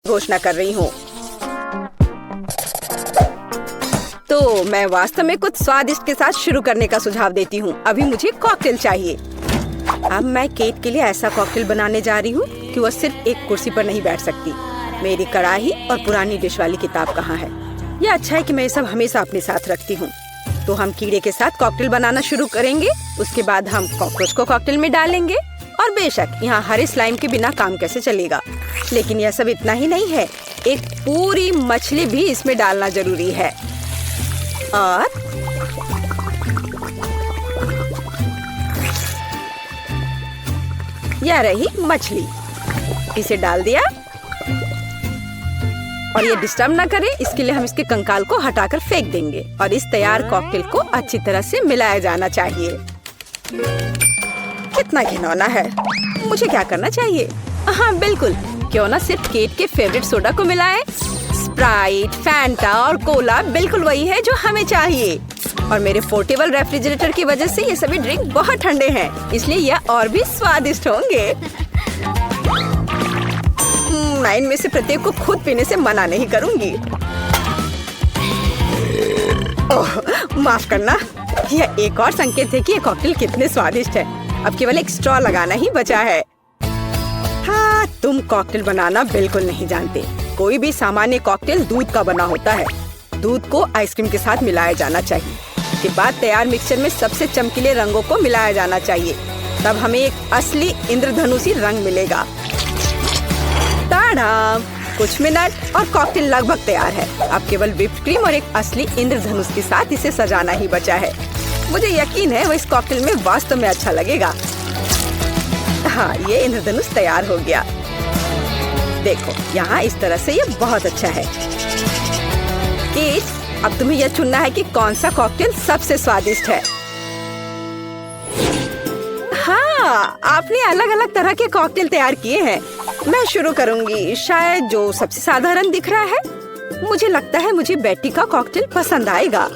घोषणा कर रही हूँ। तो मैं वास्तव में कुछ स्वादिष्ट के साथ शुरू करने का सुझाव देती हूँ। अभी मुझे कॉकटेल चाहिए। अब मैं केट के लिए ऐसा कॉकटेल बनाने जा रही हूँ कि वह सिर्फ एक कुर्सी पर नहीं बैठ सकती। मेरी कढ़ाई और पुरानी डिश वाली किताब कहाँ है? यह अच्छा है कि मैं ये सब हमेशा अपने साथ रखती हूँ। तो हम कीड़े के साथ कॉकटेल बनाना शुरू करेंगे। उसके बाद हम कॉकरोच को कॉकटेल में डालेंगे। और बेशक यहाँ हरे स्लाइम के बिना काम कैसे चलेगा। लेकिन यह सब इतना ही नहीं है, एक पूरी मछली भी इसमें डालना जरूरी है। और यह रही मछली, इसे डाल दिया। और ये डिस्टर्ब ना करे, इसके लिए हम इसके कंकाल को हटाकर फेंक देंगे। और इस तैयार कॉकटेल को अच्छी तरह से मिलाया जाना चाहिए। कितना घिनौना है। मुझे क्या करना चाहिए? हाँ बिल्कुल, क्यों ना सिर्फ केट के फेवरेट सोडा को मिलाएं। स्प्राइट, फैंटा और कोला बिल्कुल वही है जो हमें चाहिए। और मेरे पोर्टेबल रेफ्रिजरेटर की वजह से ये सभी ड्रिंक बहुत ठंडे हैं, इसलिए यह और भी स्वादिष्ट होंगे। मैं इनमें से प्रत्येक को खुद पीने से मना नहीं करूंगी। ओह, माफ करना। यह एक और संकेत है कि ये कॉकटेल कितने स्वादिष्ट है। अब केवल एक स्ट्रॉ लगाना ही बचा है। हाँ, तुम कॉकटेल बनाना बिल्कुल नहीं जानते। कोई भी सामान्य कॉकटेल दूध का बना होता है। दूध को आइसक्रीम के साथ मिलाया जाना चाहिए। इसके बाद तैयार मिक्सचर में सबसे चमकीले रंगों को मिलाया जाना चाहिए। तब हमें एक असली इंद्रधनुषी रंग मिलेगा। ताड़ा! कुछ मिनट और कॉकटेल लगभग तैयार है। अब केवल व्हिप्ड क्रीम और एक असली इंद्रधनुष के साथ इसे सजाना ही बचा है। मुझे यकीन है वो इस कॉकटेल में वास्तव में अच्छा लगेगा। हाँ, ये इंद्रधनुष तैयार हो गया। देखो, यहाँ इस तरह से ये बहुत अच्छा है। केट, अब तुम्हें यह चुनना है कि कौन सा कॉकटेल सबसे स्वादिष्ट है। हाँ, आपने अलग अलग तरह के कॉकटेल तैयार किए हैं। मैं शुरू करूंगी शायद जो सबसे साधारण दिख रहा है। मुझे लगता है मुझे बेटी का कॉकटेल पसंद आएगा।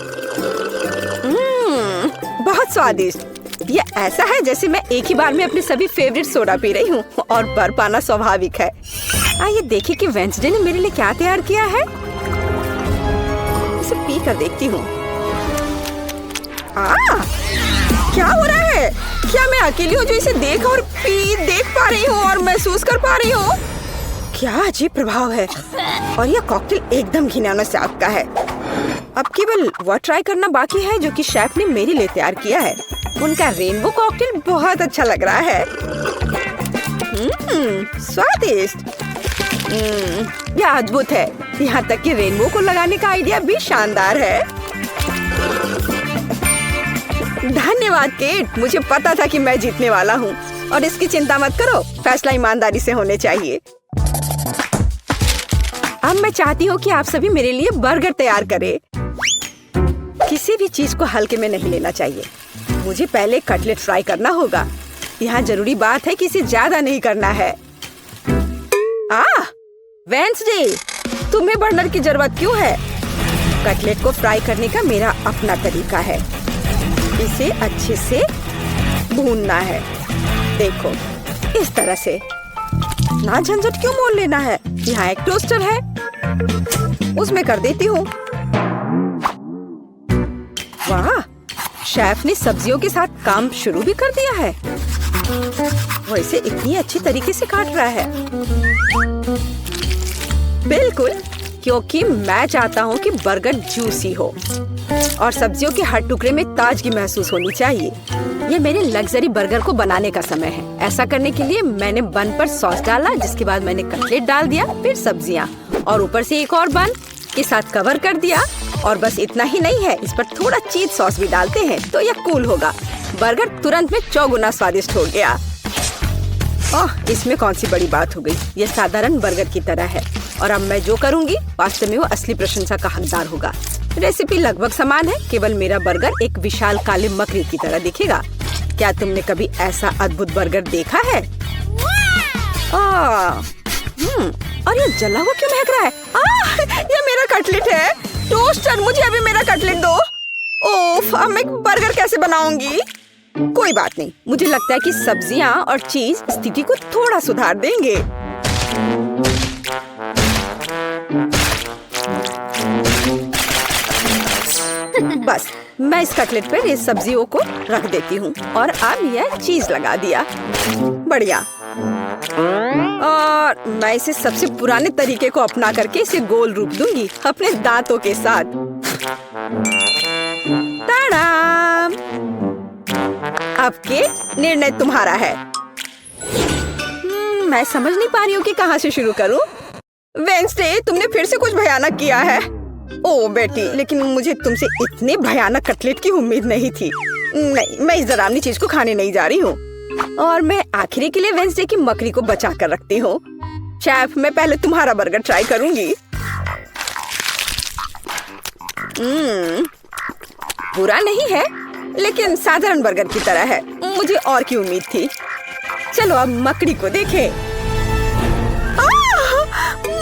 बहुत स्वादिष्ट। यह ऐसा है जैसे मैं एक ही बार में अपने सभी फेवरेट सोडा पी रही हूँ। और बर्फ पाना स्वाभाविक है। आइए देखिए कि वेंसडे ने मेरे लिए क्या तैयार किया है। इसे पी कर देखती हूँ। क्या हो रहा है? क्या मैं अकेली हूँ जो इसे देख और देख पा रही हूँ और महसूस कर पा रही हूँ? क्या अजीब प्रभाव है। और यह कॉकटेल एकदम घिनौना स्वाद का है। अब केवल वह ट्राई करना बाकी है जो कि शेफ ने मेरे लिए तैयार किया है। उनका रेनबो कॉकटेल बहुत अच्छा लग रहा है। स्वादिष्ट। यह अद्भुत है। यहाँ तक कि रेनबो को लगाने का आइडिया भी शानदार है। धन्यवाद केट, मुझे पता था कि मैं जीतने वाला हूँ। और इसकी चिंता मत करो, फैसला ईमानदारी से होने चाहिए। अब मैं चाहती हूँ कि आप सभी मेरे लिए बर्गर तैयार करें। किसी भी चीज को हल्के में नहीं लेना चाहिए। मुझे पहले कटलेट फ्राई करना होगा। यहाँ जरूरी बात है कि इसे ज्यादा नहीं करना है। वेंसडे, तुम्हें बर्नर की जरूरत क्यों है? कटलेट को फ्राई करने का मेरा अपना तरीका है। इसे अच्छे से भूनना है। देखो, इस तरह से। ना झंझट क्यों मोल लेना है। यहाँ एक टोस्टर है, उसमें कर देती हूँ। वाह, शेफ ने सब्जियों के साथ काम शुरू भी कर दिया है। वो इसे इतनी अच्छी तरीके से काट रहा है। बिल्कुल, क्योंकि मैं चाहता हूँ कि बर्गर जूसी हो और सब्जियों के हर टुकड़े में ताजगी महसूस होनी चाहिए। ये मेरे लग्जरी बर्गर को बनाने का समय है। ऐसा करने के लिए मैंने बन पर सॉस डाला, जिसके बाद मैंने कटलेट डाल दिया, फिर सब्जियाँ और ऊपर से एक और बन के साथ कवर कर दिया। और बस इतना ही नहीं है, इस पर थोड़ा चीज सॉस भी डालते हैं तो यह कूल होगा। बर्गर तुरंत में 4 गुना स्वादिष्ट हो गया। ओह, इसमें कौन सी बड़ी बात हो गई। यह साधारण बर्गर की तरह है और अब मैं जो करूँगी वास्तव में वो असली प्रशंसा का हकदार होगा। रेसिपी लगभग समान है, केवल मेरा बर्गर एक विशाल काले मकड़ी की तरह दिखेगा। क्या तुमने कभी ऐसा अद्भुत बर्गर देखा है? और ये जला हुआ क्यों महक रहा है? ये मेरा कटलेट है। टोस्टर, मुझे अभी मेरा कटलेट दो। ओफ, अब मैं बर्गर कैसे बनाऊंगी? कोई बात नहीं, मुझे लगता है कि सब्जियां और चीज स्थिति को थोड़ा सुधार देंगे। बस मैं इस कटलेट पर इस सब्जियों को रख देती हूँ और अब यह चीज लगा दिया। बढ़िया। और मैं इसे सबसे पुराने तरीके को अपना करके इसे गोल रूप दूंगी अपने दांतों के साथ। ताड़ाम! अब के निर्णय तुम्हारा है। मैं समझ नहीं पा रही हूँ कि कहाँ से शुरू करूँ। वेंसडे, तुमने फिर से कुछ भयानक किया है। ओ बेटी, लेकिन मुझे तुमसे इतने भयानक कटलेट की उम्मीद नहीं थी। नहीं, मैं इस डरावनी चीज को खाने नहीं जा रही हूँ और मैं आखिरी के लिए वेंसडे की मकड़ी को बचा कर रखती हूँ। शेफ, मैं पहले तुम्हारा बर्गर ट्राई करूंगी। बुरा नहीं है, लेकिन साधारण बर्गर की तरह है। मुझे और की उम्मीद थी। चलो अब मकड़ी को देखें।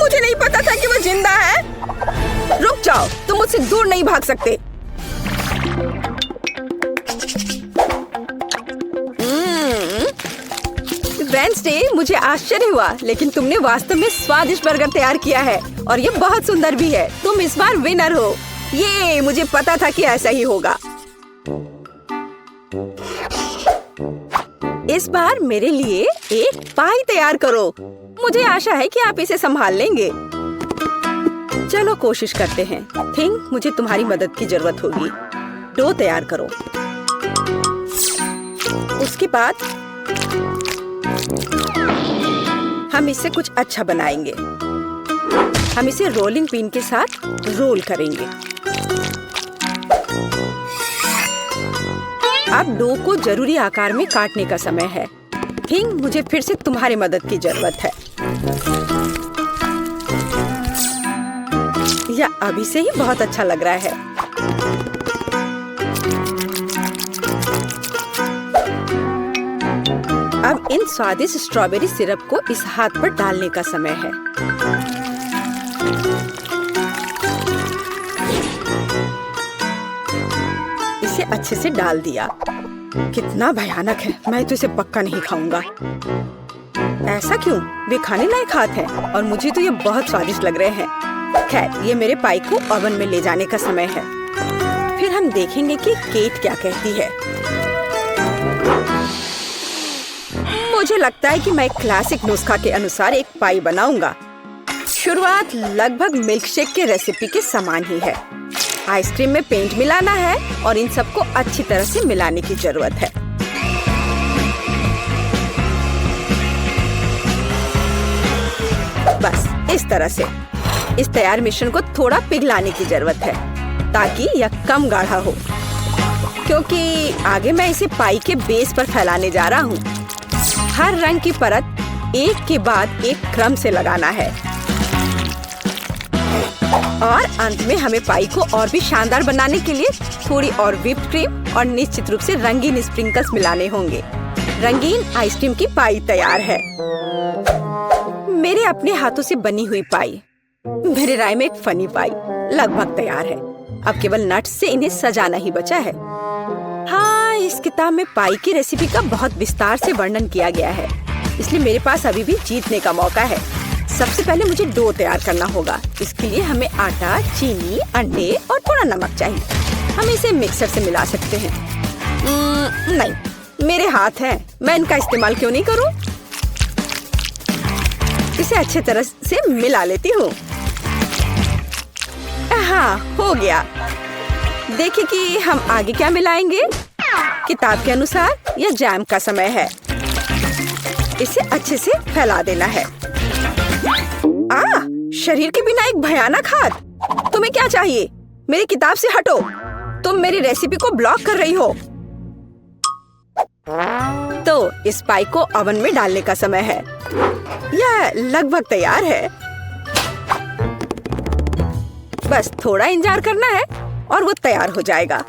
मुझे नहीं पता था कि वो जिंदा है। रुक जाओ, तुम मुझसे दूर नहीं भाग सकते। वेंसडे, मुझे आश्चर्य हुआ, लेकिन तुमने वास्तव में स्वादिष्ट बर्गर तैयार किया है और ये बहुत सुंदर भी है। तुम इस बार विनर हो। ये मुझे पता था कि ऐसा ही होगा। इस बार मेरे लिए एक पाई तैयार करो। मुझे आशा है कि आप इसे संभाल लेंगे। चलो कोशिश करते हैं। थिंक मुझे तुम्हारी मदद की जरूरत होगी। डो तैयार करो। उसके बाद हम इससे कुछ अच्छा बनाएंगे। हम इसे रोलिंग पिन के साथ रोल करेंगे। अब डो को जरूरी आकार में काटने का समय है। थिंक मुझे फिर से तुम्हारी मदद की जरूरत है। यह अभी से ही बहुत अच्छा लग रहा है। अब इन स्वादिष्ट स्ट्रॉबेरी सिरप को इस हाथ पर डालने का समय है। इसे अच्छे से डाल दिया। कितना भयानक है। मैं तो इसे पक्का नहीं खाऊंगा। ऐसा क्यों? वे खाने लायक हाथ हैं और मुझे तो ये बहुत स्वादिष्ट लग रहे हैं। खैर, ये मेरे पाई को ओवन में ले जाने का समय है। फिर हम देखेंगे कि केट क्या कहती है। मुझे लगता है कि मैं क्लासिक नुस्खा के अनुसार एक पाई बनाऊंगा। शुरुआत लगभग मिल्कशेक के रेसिपी के समान ही है। आइसक्रीम में पेंट मिलाना है और इन सबको अच्छी तरह से मिलाने की जरूरत है। बस इस तरह से। इस तैयार मिश्रण को थोड़ा पिघलाने की जरूरत है ताकि यह कम गाढ़ा हो, क्योंकि आगे मैं इसे पाई के बेस पर फैलाने जा रहा हूँ। हर रंग की परत एक के बाद एक क्रम से लगाना है और अंत में हमें पाई को और भी शानदार बनाने के लिए थोड़ी और व्हिप्ड क्रीम और निश्चित रूप से रंगीन स्प्रिंकल्स मिलाने होंगे। रंगीन आइसक्रीम की पाई तैयार है। मेरे अपने हाथों से बनी हुई पाई, मेरे राय में एक फनी पाई लगभग तैयार है। अब केवल नट्स से इन्हें सजाना ही बचा है। हाँ, इस किताब में पाई की रेसिपी का बहुत विस्तार से वर्णन किया गया है, इसलिए मेरे पास अभी भी जीतने का मौका है। सबसे पहले मुझे डो तैयार करना होगा। इसके लिए हमें आटा, चीनी, अंडे और थोड़ा नमक चाहिए। हम इसे मिक्सर से मिला सकते हैं। नहीं, मेरे हाथ हैं, मैं इनका इस्तेमाल क्यों नहीं करूं? इसे अच्छे तरह से मिला लेती हूँ। हाँ, हो गया। देखिए कि हम आगे क्या मिलाएंगे। किताब के अनुसार यह जैम का समय है। इसे अच्छे से फैला देना है। शरीर के बिना एक भयानक हाथ। तुम्हें क्या चाहिए? मेरी किताब से हटो। तुम मेरी रेसिपी को ब्लॉक कर रही हो। तो इस पाई को ओवन में डालने का समय है। यह लगभग तैयार है। बस थोड़ा इंतजार करना है और वो तैयार हो जाएगा।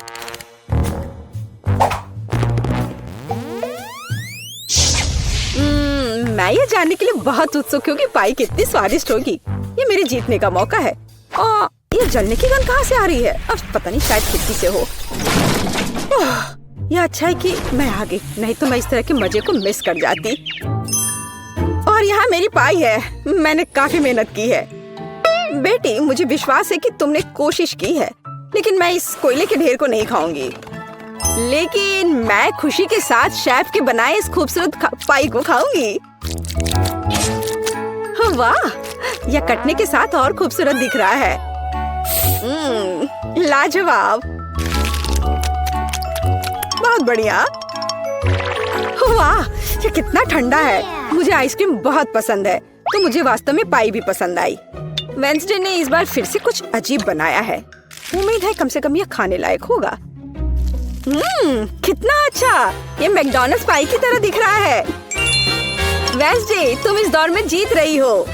मैं ये जानने के लिए बहुत उत्सुक हूँ कि पाई कितनी स्वादिष्ट होगी। ये मेरे जीतने का मौका है। और ये जलने की गंध कहाँ से आ रही है? अब पता नहीं, शायद खिड़की से हो। यह अच्छा है कि मैं आ गई, नहीं तो मैं इस तरह के मजे को मिस कर जाती। और यहाँ मेरी पाई है। मैंने काफी मेहनत की है। बेटी, मुझे विश्वास है कि तुमने कोशिश की है, लेकिन मैं इस कोयले के ढेर को नहीं खाऊंगी। लेकिन मैं खुशी के साथ शेफ के बनाए इस खूबसूरत पाई को खाऊंगी। वाह, यह कटने के साथ और खूबसूरत दिख रहा है। लाजवाब, बहुत बढ़िया। वाह, ये कितना ठंडा है। मुझे आइसक्रीम बहुत पसंद है, तो मुझे वास्तव में पाई भी पसंद आई। वेंसडे ने इस बार फिर से कुछ अजीब बनाया है। उम्मीद है कम से कम यह खाने लायक होगा। कितना अच्छा, ये मैकडॉनल्ड्स पाई की तरह दिख रहा है। वेंसडे, तुम इस दौर में जीत रही हो,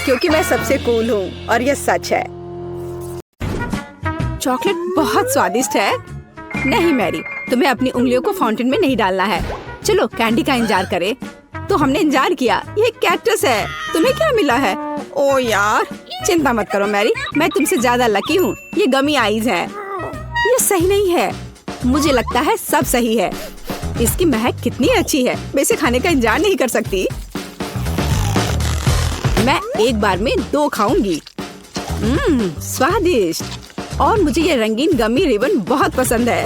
क्योंकि मैं सबसे कूल हूँ और यह सच है। चॉकलेट बहुत स्वादिष्ट है। नहीं मैरी, तुम्हें अपनी उंगलियों को फाउंटेन में नहीं डालना है। चलो कैंडी का इंतजार करें। तो हमने इंतजार किया। ये कैक्टस है। तुम्हें क्या मिला है? ओ यार, चिंता मत करो मैरी, मैं तुमसे ज्यादा लकी हूँ। ये गमी आइज है। ये सही नहीं है। मुझे लगता है सब सही है। इसकी महक कितनी अच्छी है। मैं इसे खाने का इंतजार नहीं कर सकती। मैं एक बार में 2 खाऊंगी। स्वादिष्ट। और मुझे ये रंगीन गमी रिबन बहुत पसंद है।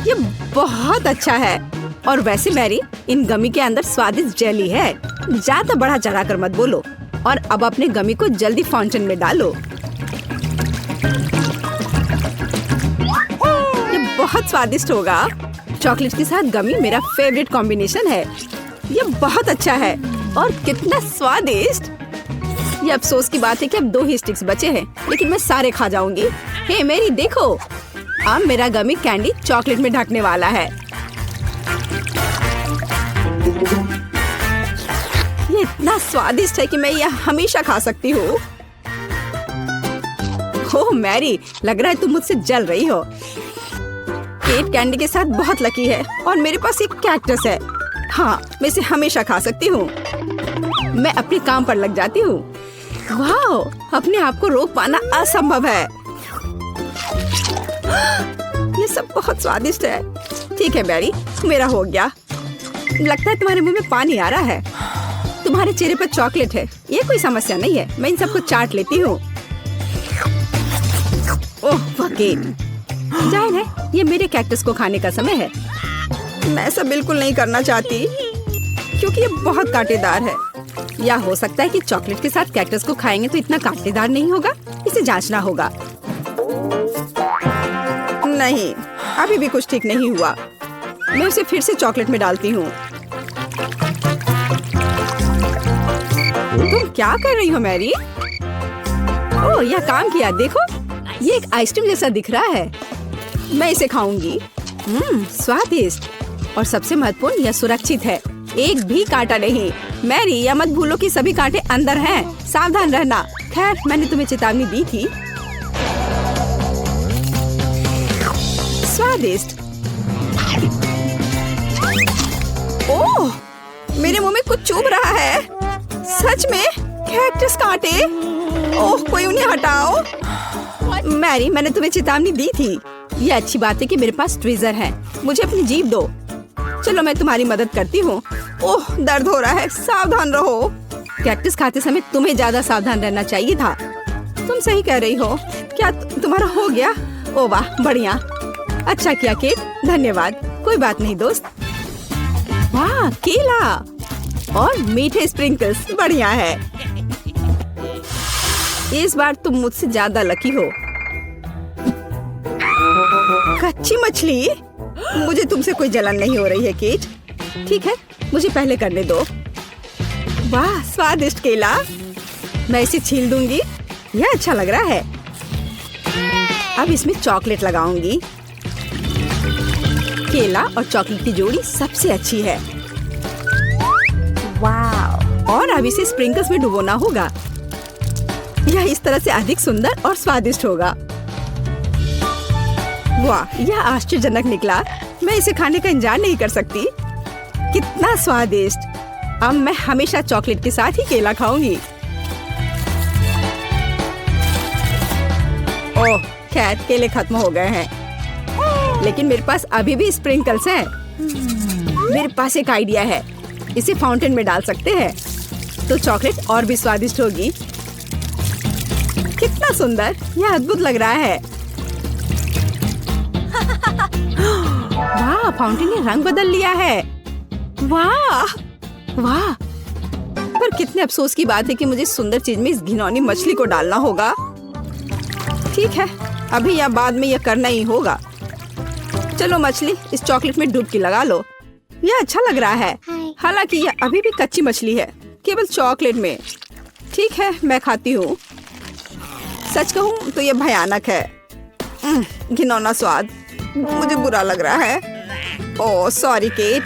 ये बहुत अच्छा है। और वैसे मैरी, इन गमी के अंदर स्वादिष्ट जेली है। ज्यादा बढ़ा चढ़ा कर मत बोलो। और अब अपने गमी को जल्दी फाउंटेन में डालो। ये बहुत स्वादिष्ट होगा। चॉकलेट के साथ गमी मेरा फेवरेट कॉम्बिनेशन है। ये बहुत अच्छा है और कितना स्वादिष्ट। ये अफसोस की बात है कि अब 2 ही स्टिक्स बचे हैं, लेकिन मैं सारे खा जाऊंगी। हे मेरी देखो, अब मेरा गमी कैंडी चॉकलेट में ढकने वाला है। ये इतना स्वादिष्ट है कि मैं यह हमेशा खा सकती हूँ। ओह मैरी, लग रहा है तुम मुझसे जल रही हो। केट कैंडी के साथ बहुत लकी है और मेरे पास एक कैक्टस है। हाँ, मैं इसे हमेशा खा सकती हूँ। मैं अपने काम पर लग जाती हूँ। वाह, अपने आप को रोक पाना असंभव है। ये सब बहुत स्वादिष्ट है। ठीक है मैरी, मेरा हो गया। लगता है तुम्हारे मुंह में पानी आ रहा है। तुम्हारे चेहरे पर चॉकलेट है, ये कोई समस्या नहीं है। मैं इन सबको चाट लेती हूँ। ओह केट, जाहिर है ये मेरे कैक्टस को खाने का समय है। मैं ऐसा बिल्कुल नहीं करना चाहती, क्योंकि ये बहुत कांटेदार है। या हो सकता है कि चॉकलेट के साथ कैक्टस को खाएंगे तो इतना कांटेदार नहीं होगा। इसे जांचना होगा। नहीं, अभी भी कुछ ठीक नहीं हुआ। मैं उसे फिर से चॉकलेट में डालती हूँ। तुम क्या कर रही हो मैरी? ओह, यह काम किया। देखो, ये एक आइसक्रीम जैसा दिख रहा है। मैं इसे खाऊंगी। स्वादिष्ट। और सबसे महत्वपूर्ण, यह सुरक्षित है। एक भी कांटा नहीं। मैरी, यह मत भूलो कि सभी कांटे अंदर हैं। सावधान रहना। खैर, मैंने तुम्हें चेतावनी दी थी। स्वादिष्ट। ओह, मेरे मुंह में कुछ चुभ रहा है। सच में कैक्टस कांटे। ओह, कोई उन्हें हटाओ। मैरी, मैंने तुम्हें चेतावनी दी थी। ये अच्छी बात है कि मेरे पास ट्विज़र है। मुझे अपनी जीभ दो। चलो, मैं तुम्हारी मदद करती हूँ। ओह, दर्द हो रहा है। सावधान रहो। कैक्टस खाते समय तुम्हें ज्यादा सावधान रहना चाहिए था। तुम सही कह रही हो। क्या तुम्हारा हो गया? ओह वाह, बढ़िया। अच्छा किया केट, धन्यवाद। कोई बात नहीं दोस्त। वाह, केला और मीठे स्प्रिंकल्स, बढ़िया है। इस बार तुम मुझसे ज्यादा लकी हो। कच्ची मछली? मुझे तुमसे कोई जलन नहीं हो रही है केट। ठीक है, मुझे पहले करने दो। वाह, स्वादिष्ट केला। मैं इसे छील दूंगी। यह अच्छा लग रहा है। अब इसमें चॉकलेट लगाऊंगी। केला और चॉकलेट की जोड़ी सबसे अच्छी है। वाह। और अब इसे स्प्रिंकल्स में डुबोना होगा। यह इस तरह से अधिक सुंदर और स्वादिष्ट होगा। वाह, यह आश्चर्यजनक निकला। मैं इसे खाने का इंतजार नहीं कर सकती। कितना स्वादिष्ट। अब मैं हमेशा चॉकलेट के साथ ही केला खाऊंगी। ओह, खैर केले खत्म हो गए हैं, लेकिन मेरे पास अभी भी स्प्रिंकल्स हैं। मेरे पास एक आइडिया है। इसे फाउंटेन में डाल सकते हैं तो चॉकलेट और भी स्वादिष्ट होगी। कितना सुंदर, यह अद्भुत लग रहा है। वाह, फाउंटेन ने रंग बदल लिया है। वाह वाह, पर कितने अफसोस की बात है कि मुझे इस सुंदर चीज में इस घिनौनी मछली को डालना होगा। ठीक है, अभी या बाद में यह करना ही होगा। चलो मछली, इस चॉकलेट में डुबकी लगा लो। यह अच्छा लग रहा है, हालांकि यह अभी भी कच्ची मछली है, केवल चॉकलेट में। ठीक है, मैं खाती हूँ। सच कहूँ तो यह भयानक है। घिनौना स्वाद, मुझे बुरा लग रहा है। Oh sorry cat.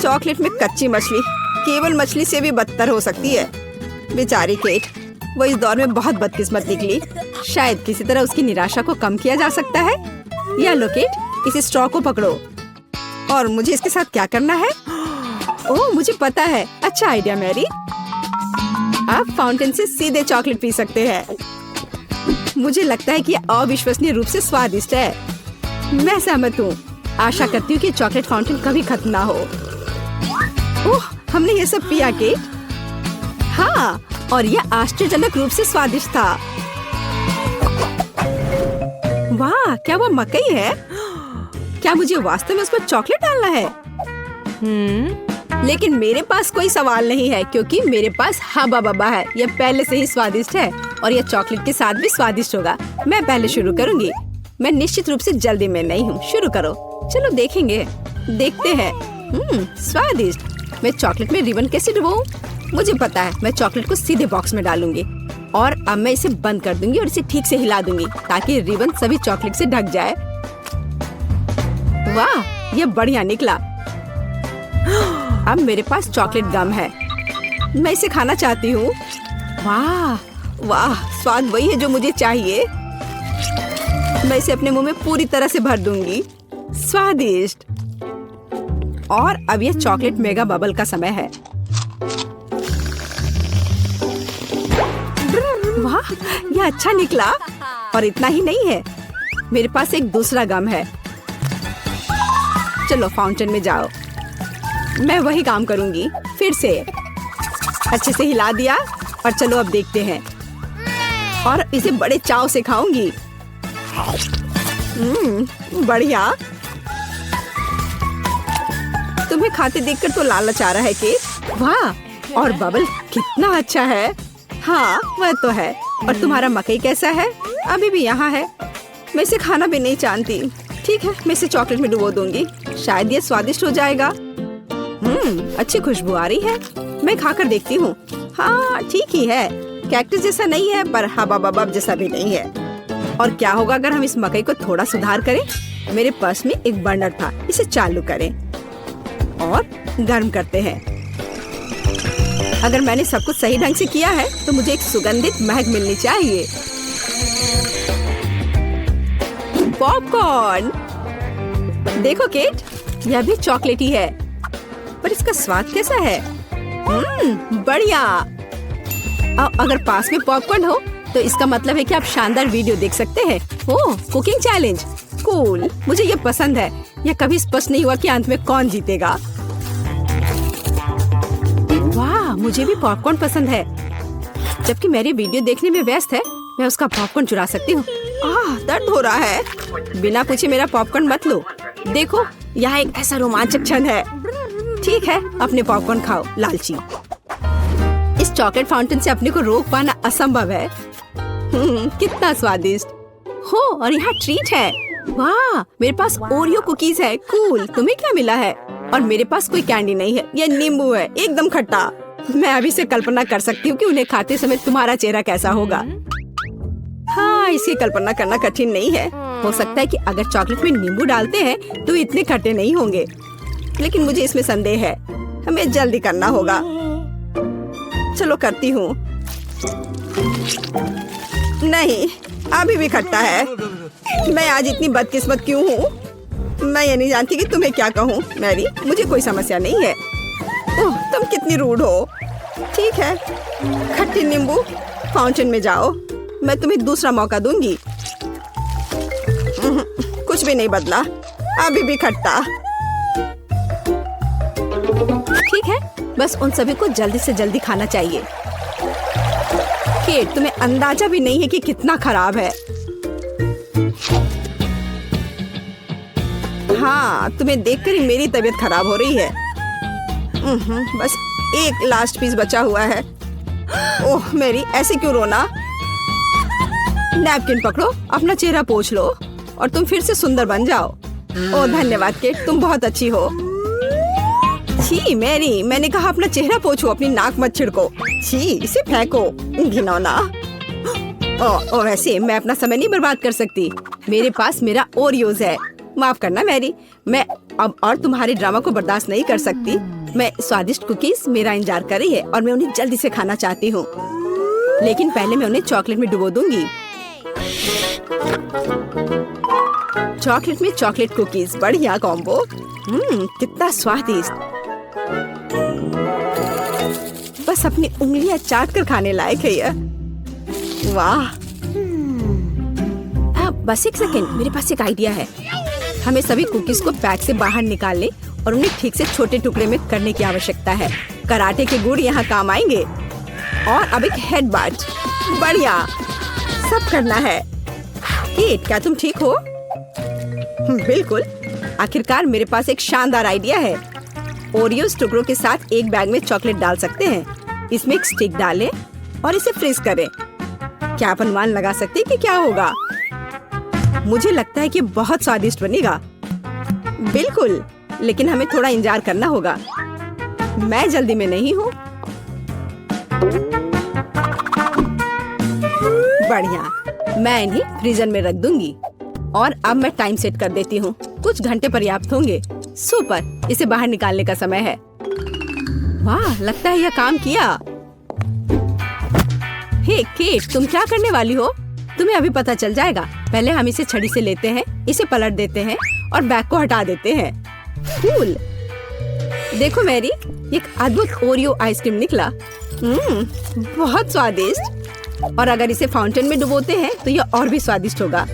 चॉकलेट में कच्ची मछली केवल मछली से भी बदतर हो सकती है। बेचारी केट, वो इस दौर में बहुत बदकिस्मत निकली। शायद किसी तरह उसकी निराशा को कम किया जा सकता है। या लो केट, इस स्ट्रॉ को पकड़ो। और मुझे इसके साथ क्या करना है? ओह मुझे पता है, अच्छा आइडिया मैरी। आप फाउंटेन से सीधे चॉकलेट पी सकते हैं। मुझे लगता है कि यह अविश्वसनीय रूप से स्वादिष्ट है। मैं सहमत हूँ। आशा करती हूँ कि चॉकलेट फाउंटेन कभी खत्म ना हो। ओह, हमने ये सब पिया केट? हाँ, और यह आश्चर्यजनक रूप से स्वादिष्ट था। वाह, क्या वो मकई है? क्या मुझे वास्तव में उस पर चॉकलेट डालना है? लेकिन मेरे पास कोई सवाल नहीं है, क्योंकि मेरे पास हबा बबा है। यह पहले से ही स्वादिष्ट है और यह चॉकलेट के साथ भी स्वादिष्ट होगा। मैं पहले शुरू करूंगी। मैं निश्चित रूप से जल्दी में नहीं हूँ। शुरू करो। चलो देखेंगे, देखते हैं। स्वादिष्ट। मैं चॉकलेट में रिबन कैसे डुबाऊं? मुझे पता है, मैं चॉकलेट को सीधे बॉक्स में डालूंगी और अब मैं इसे बंद कर दूंगी और इसे ठीक से हिला दूंगी ताकि रिबन सभी चॉकलेट से ढक जाए। वाह, ये बढ़िया निकला। अब मेरे पास चॉकलेट गम है। मैं इसे खाना चाहती हूँ। वाह वाह, स्वाद वही है जो मुझे चाहिए। मैं इसे अपने मुंह में पूरी तरह से भर दूंगी। स्वादिष्ट। और अब यह चॉकलेट मेगा बबल का समय है। वाह, यह अच्छा निकला। और इतना ही नहीं है, मेरे पास एक दूसरा गम है। चलो फाउंटेन में जाओ। मैं वही काम करूंगी फिर से। अच्छे से हिला दिया और चलो अब देखते हैं। और इसे बड़े चाव से खाऊंगी। बढ़िया। तुम्हें खाते देखकर तो लालच आ रहा है कि वाह, और बबल कितना अच्छा है। हाँ वह तो है। और तुम्हारा मकई कैसा है? अभी भी यहाँ है। मैं इसे खाना भी नहीं जानती। ठीक है, मैं इसे चॉकलेट में डुबो दूंगी। शायद ये स्वादिष्ट हो जाएगा। अच्छी खुशबू आ रही है। मैं खाकर देखती हूँ। हाँ ठीक ही है। कैक्टस जैसा नहीं है, पर हबा बबा जैसा भी नहीं है। और क्या होगा अगर हम इस मकई को थोड़ा सुधार करें? मेरे पर्स में एक बर्नर था, इसे चालू करें और गर्म करते हैं। अगर मैंने सब कुछ सही ढंग से किया है तो मुझे एक सुगंधित महक मिलनी चाहिए। पॉपकॉर्न। देखो केट, यह भी चॉकलेटी है, पर इसका स्वाद कैसा है? बढ़िया। अगर पास में पॉपकॉर्न हो तो इसका मतलब है कि आप शानदार वीडियो देख सकते हैं। ओह, कुकिंग चैलेंज, कूल। मुझे ये पसंद है। यह कभी स्पष्ट नहीं हुआ कि अंत में कौन जीतेगा। वाह, मुझे भी पॉपकॉर्न पसंद है। जबकि मेरी वीडियो देखने में व्यस्त है, मैं उसका पॉपकॉर्न चुरा सकती हूँ। दर्द हो रहा है। बिना पूछे मेरा पॉपकॉर्न मत लो। देखो, यहाँ एक ऐसा रोमांचक क्षण है। ठीक है, अपने पॉपकॉर्न खाओ, लालची। इस चॉकलेट फाउंटेन से अपने को रोक पाना असंभव है। कितना स्वादिष्ट हो। और यहाँ ट्रीट है। वाह, मेरे पास ओरियो कुकीज है। कूल। तुम्हें क्या मिला है? और मेरे पास कोई कैंडी नहीं है। यह नींबू है, एकदम खट्टा। मैं अभी से कल्पना कर सकती हूँ कि उन्हें खाते समय तुम्हारा चेहरा कैसा होगा। हाँ, इसकी कल्पना करना कठिन नहीं है। हो सकता है कि अगर चॉकलेट में नींबू डालते हैं तो इतने खट्टे नहीं होंगे, लेकिन मुझे इसमें संदेह है। हमें जल्दी करना होगा। चलो करती हूँ। नहीं, अभी भी खट्टा है। मैं आज इतनी बदकिस्मत क्यों हूँ? मैं ये नहीं जानती कि तुम्हें क्या कहूँ। मैरी, मुझे कोई समस्या नहीं है। ओह, तुम कितनी रूड हो। ठीक है, खट्टी नींबू, फाउंटेन में जाओ। मैं तुम्हें दूसरा मौका दूंगी। कुछ भी नहीं बदला, अभी भी खट्टा। ठीक है, बस उन सभी को जल्दी से जल्दी खाना चाहिए। केट, तुम्हें अंदाजा भी नहीं है कि कितना खराब है। हाँ, तुम्हें देखकर ही मेरी तबीयत खराब हो रही है। बस एक लास्ट पीस बचा हुआ है। ओह मेरी, ऐसे क्यों रोना? नैपकिन पकड़ो, अपना चेहरा पोंछ लो और तुम फिर से सुंदर बन जाओ। ओह धन्यवाद केट, तुम बहुत अच्छी हो। छी मैरी, मैंने कहा अपना चेहरा पोंछो, अपनी नाक मत छिड़को। छी, इसे फेंको, घिनौना। ओह वैसे मैं अपना समय नहीं बर्बाद कर सकती, मेरे पास मेरा ओरियोज है। माफ करना मैरी, मैं अब और तुम्हारे ड्रामा को बर्दाश्त नहीं कर सकती। मैं स्वादिष्ट कुकीज मेरा इंतजार कर रही है और मैं उन्हें जल्दी से खाना चाहती हूँ, लेकिन पहले मैं उन्हें चॉकलेट में डुबो दूंगी। चॉकलेट में चॉकलेट कुकीज, बढ़िया कॉम्बो। कितना स्वादिष्ट। बस अपनी उंगलियां चाट कर खाने लायक है यह। वाह। बस एक सेकेंड, मेरे पास एक आइडिया है। हमें सभी कुकीज को पैक से बाहर निकालने और उन्हें ठीक से छोटे टुकड़े में करने की आवश्यकता है। कराटे के गुण यहाँ काम आएंगे। और अब एक हेड बाट, बढ़िया, सब करना है। केट, क्या तुम ठीक हो? बिल्कुल, आखिरकार मेरे पास एक शानदार आइडिया है। ओरियोस टुकड़ों के साथ एक बैग में चॉकलेट डाल सकते हैं। इसमें एक स्टिक डालें और इसे फ्रीज करें। क्या आप अनुमान लगा सकते हैं कि क्या होगा? मुझे लगता है कि बहुत स्वादिष्ट बनेगा। बिल्कुल, लेकिन हमें थोड़ा इंतजार करना होगा। मैं जल्दी में नहीं हूँ। बढ़िया, मैं इन्हें फ्रीजर में रख दूंगी और अब मैं टाइम सेट कर देती हूँ। कुछ घंटे पर्याप्त होंगे। सुपर, इसे बाहर निकालने का समय है। वाह, लगता है यह काम किया। हे केट, तुम क्या करने वाली हो? तुम्हें अभी पता चल जाएगा। पहले हम इसे छड़ी से लेते हैं, इसे पलट देते हैं और बैग को हटा देते हैं। कूल। देखो मैरी, एक अद्भुत ओरियो आइसक्रीम निकला। बहुत स्वादिष्ट। और अगर इसे फाउंटेन में डुबोते हैं तो यह और भी स्वादिष्ट होगा।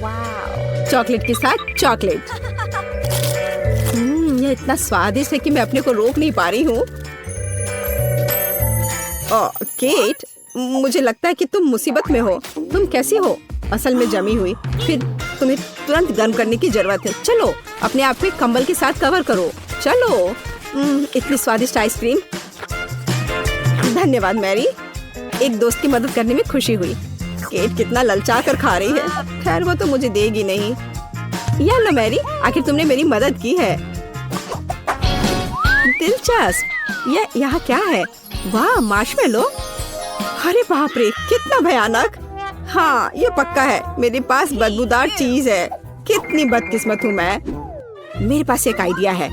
चॉकलेट के साथ चॉकलेट। यह इतना स्वादिष्ट है कि मैं अपने को रोक नहीं पा रही हूँ। केट, मुझे लगता है कि तुम मुसीबत में हो। तुम कैसी हो? असल में जमी हुई, फिर तुम्हें तुरंत गर्म करने की जरूरत है। चलो, अपने आप को कंबल के साथ कवर करो। चलो। इतनी स्वादिष्ट आइसक्रीम। धन्यवाद मैरी, एक दोस्त की मदद करने में खुशी हुई। केट कितना ललचा कर खा रही है। खैर, वो तो मुझे देगी नहीं। या लो मैरी, आखिर तुमने मेरी मदद की है। दिलचस्प। यह यहाँ क्या है? वाह, मार्शमेलो। अरे बाप रे, कितना भयानक। हाँ, ये पक्का है, मेरे पास बदबूदार चीज है। कितनी बदकिस्मत हूँ मैं। मेरे पास एक आइडिया है।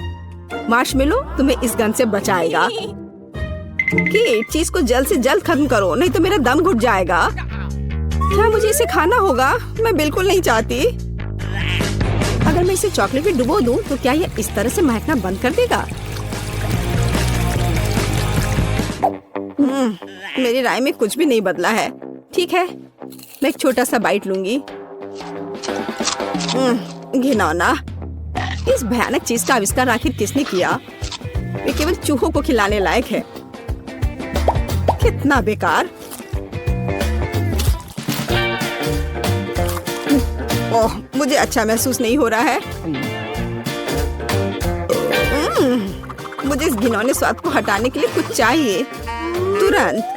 मार्शमेलो तुम्हें इस गन से बचाएगा। केट, चीज को जल्द से जल्द खत्म करो, नहीं तो मेरा दम घुट जाएगा। क्या मुझे इसे खाना होगा? मैं बिल्कुल नहीं चाहती। अगर मैं इसे चॉकलेट में डुबो दूं, तो क्या यह इस तरह से महकना बंद कर देगा? मेरी राय में कुछ भी नहीं बदला है। ठीक है, मैं एक छोटा सा बाइट लूंगी। घिनौना। इस भयानक चीज का आविष्कार आखिर किसने किया? ये केवल चूहों को खिलाने लायक है। कितना बेकार। ओह, मुझे अच्छा महसूस नहीं हो रहा है। मुझे इस घिनौने स्वाद को हटाने के लिए कुछ चाहिए, तुरंत।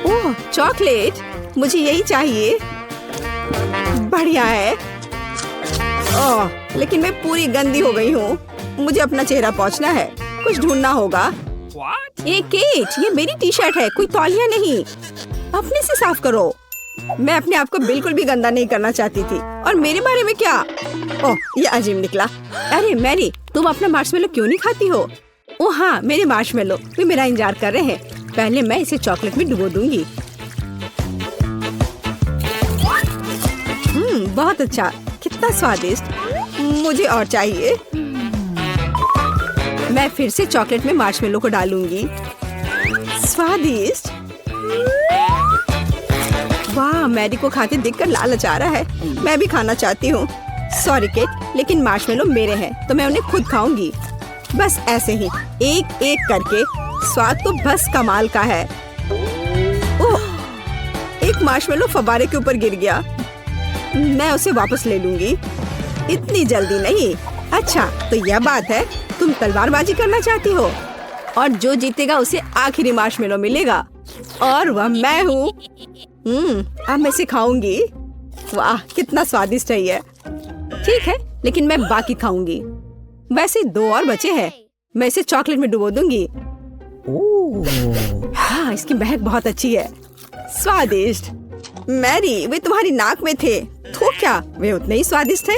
ओह, चॉकलेट, मुझे यही चाहिए। बढ़िया है। ओह, लेकिन मैं पूरी गंदी हो गई हूँ। मुझे अपना चेहरा पोंछना है, कुछ ढूंढना होगा। एक केट, ये मेरी टी शर्ट है, कोई तौलिया नहीं। अपने से साफ करो। मैं अपने आप को बिल्कुल भी गंदा नहीं करना चाहती थी। और मेरे बारे में क्या? ओह, ये अजीब निकला। अरे मैरी, तुम अपना मार्शमेलो क्यों नहीं खाती हो? ओह हाँ, मेरे मार्शमेलो, वे मेरा इंतजार कर रहे हैं। पहले मैं इसे चॉकलेट में डुबो दूंगी। बहुत अच्छा, कितना स्वादिष्ट। मुझे और चाहिए। मैं फिर से चॉकलेट में मार्शमेलो को डालूंगी। स्वादिष्ट। वाह, मैरी को खाते देखकर लालच आ रहा है। मैं भी खाना चाहती हूँ। सॉरी केट, लेकिन मार्शमेलो मेरे हैं तो मैं उन्हें खुद खाऊंगी। बस ऐसे ही, एक एक करके। स्वाद तो बस कमाल का है। ओह, एक मार्शमेलो फव्वारे के ऊपर गिर गया। मैं उसे वापस ले लूंगी, इतनी जल्दी नहीं। अच्छा तो यह बात है, तुम तलवारबाजी करना चाहती हो और जो जीतेगा उसे आखिरी मार्शमेलो मिलेगा और वह मैं हूँ। अब मैं इसे खाऊंगी। वाह कितना स्वादिष्ट है ये। ठीक है लेकिन मैं बाकी खाऊंगी। वैसे 2 और बचे हैं, मैं इसे चॉकलेट में डुबो दूंगी। हाँ इसकी महक बहुत अच्छी है, स्वादिष्ट। मैरी वे तुम्हारी नाक में थे, तो क्या वे उतने ही स्वादिष्ट थे?